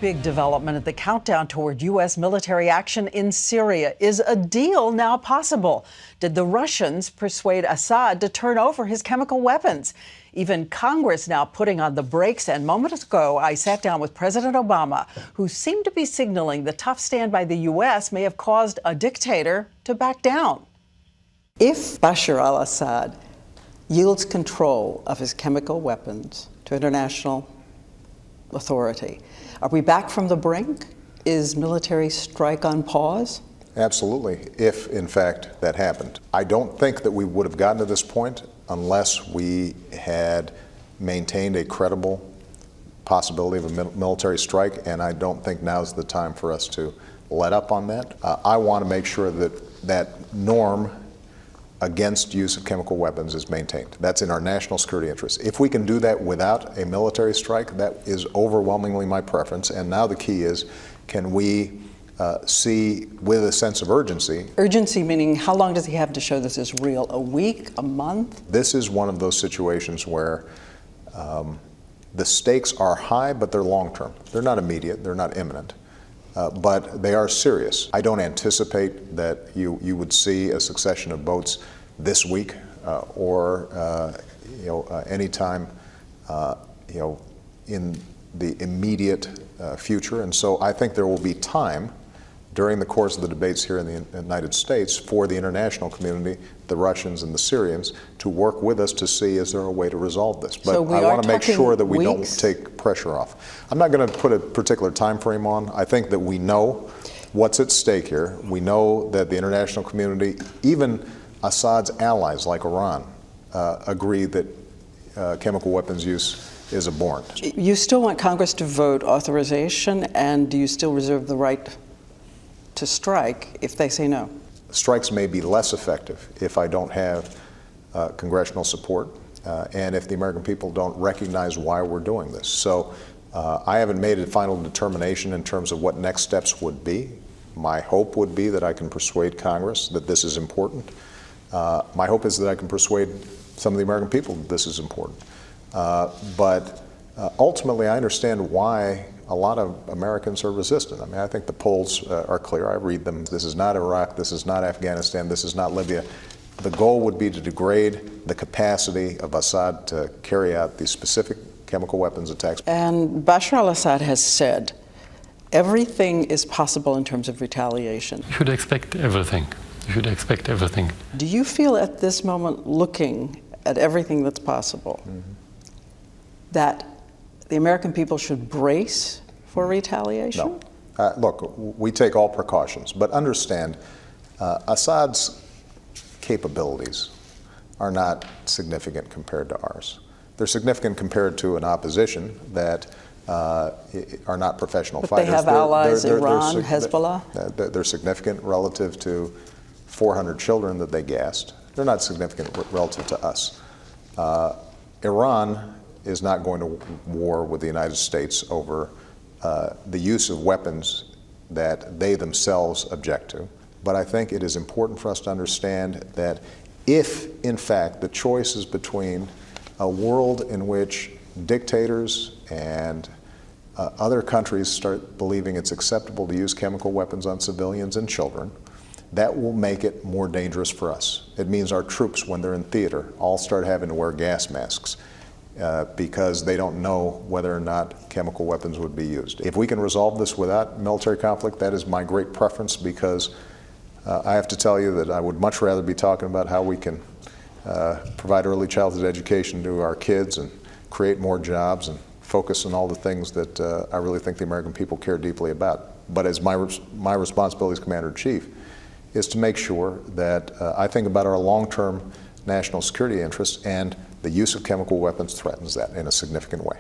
big development at the countdown toward U.S. military action in Syria. Is a deal now possible? Did the Russians persuade Assad to turn over his chemical weapons? Even Congress now putting on the brakes. And moments ago, I sat down with President Obama, who seemed to be signaling the tough stand by the U.S. may have caused a dictator to back down. If Bashar al-Assad yields control of his chemical weapons to international authority, are we back from the brink? Is military strike on pause? Absolutely, if in fact that happened. I don't think that we would have gotten to this point unless we had maintained a credible possibility of a military strike, and I don't think now's the time for us to let up on that. I want to make sure that that norm against use of chemical weapons is maintained. That's in our national security interest. If we can do that without a military strike, that is overwhelmingly my preference. And now the key is, can we see with a sense of urgency? Urgency meaning how long does he have to show this is real? A week, a month? This is one of those situations where the stakes are high, but they're long-term. They're not immediate, they're not imminent. But they are serious. I don't anticipate that you would see a succession of votes this week or anytime in the immediate future. And so I think there will be time during the course of the debates here in the United States for the international community, the Russians and the Syrians, to work with us to see is there a way to resolve this. But so I want to make sure that we weeks? don't take pressure off. I'm not going to put a particular time frame on. I think that we know what's at stake here. We know that the international community, even Assad's allies like Iran, agree that chemical weapons use is abhorrent. You still want Congress to vote authorization, and do you still reserve the right to strike if they say no? Strikes may be less effective if I don't have congressional support and if the American people don't recognize why we're doing this. So I haven't made a final determination in terms of what next steps would be. My hope would be that I can persuade Congress that this is important. My hope is that I can persuade some of the American people that this is important. But ultimately, I understand why a lot of Americans are resistant. I mean, I think the polls are clear. I read them. This is not Iraq. This is not Afghanistan. This is not Libya. The goal would be to degrade the capacity of Assad to carry out these specific chemical weapons attacks. And Bashar al-Assad has said everything is possible in terms of retaliation. You should expect everything. You should expect everything. Do you feel at this moment, looking at everything that's possible, that the American people should brace for retaliation? No. Look, we take all precautions, but understand Assad's capabilities are not significant compared to ours. They're significant compared to an opposition that are not professional but fighters. They have allies, Iran, Hezbollah? They're significant relative to 400 children that they gassed. They're not significant relative to us. Iran is not going to war with the United States over the use of weapons that they themselves object to. But I think it is important for us to understand that if, in fact, the choice is between a world in which dictators and other countries start believing it's acceptable to use chemical weapons on civilians and children, that will make it more dangerous for us. It means our troops, when they're in theater, all start having to wear gas masks. Because they don't know whether or not chemical weapons would be used. If we can resolve this without military conflict, that is my great preference, because I have to tell you that I would much rather be talking about how we can provide early childhood education to our kids and create more jobs and focus on all the things that I really think the American people care deeply about. But as my responsibility as Commander-in-Chief is to make sure that I think about our long-term national security interests, and the use of chemical weapons threatens that in a significant way.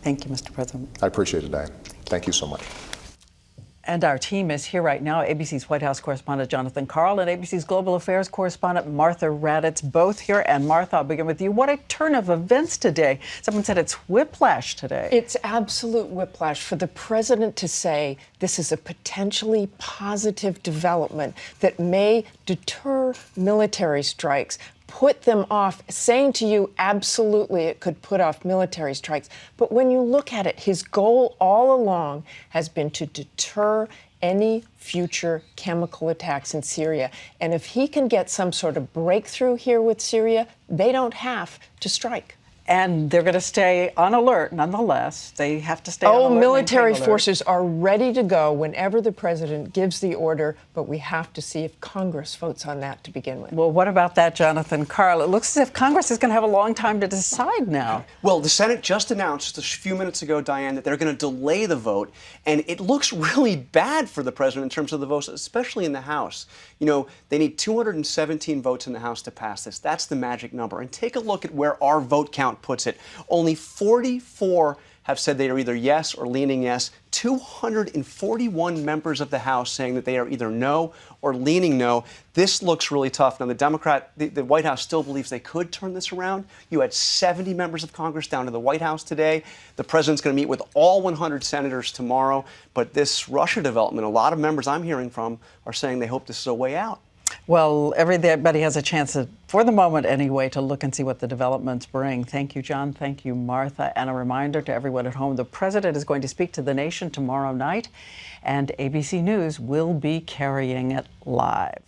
Thank you, Mr. President. I appreciate it, Diane. Thank you so much. And our team is here right now. ABC's White House correspondent Jonathan Karl and ABC's Global Affairs correspondent Martha Raddatz, both here. And Martha, I'll begin with you. What a turn of events today. Someone said it's whiplash today. It's absolute whiplash for the president to say this is a potentially positive development that may deter military strikes. put them off, saying to you, absolutely, it could put off military strikes. But when you look at it, his goal all along has been to deter any future chemical attacks in Syria. And if he can get some sort of breakthrough here with Syria, they don't have to strike. And they're going to stay on alert, nonetheless. They have to stay on alert. Military forces are ready to go whenever the president gives the order, but we have to see if Congress votes on that to begin with. Well, what about that, Jonathan? Karl, it looks as if Congress is going to have a long time to decide now. Well, the Senate just announced a few minutes ago, Diane, that they're going to delay the vote, and it looks really bad for the president in terms of the votes, especially in the House. You know, they need 217 votes in the House to pass this. That's the magic number. And take a look at where our vote count puts it. Only 44 have said they are either yes or leaning yes. 241 members of the House saying that they are either no or leaning no. This looks really tough. Now, the White House still believes they could turn this around. You had 70 members of Congress down to the White House today. The president's going to meet with all 100 senators tomorrow. But this Russia development, a lot of members I'm hearing from are saying they hope this is a way out. Well, everybody has a chance, for the moment anyway, to look and see what the developments bring. Thank you, John. Thank you, Martha. And a reminder to everyone at home, the president is going to speak to the nation tomorrow night, and ABC News will be carrying it live.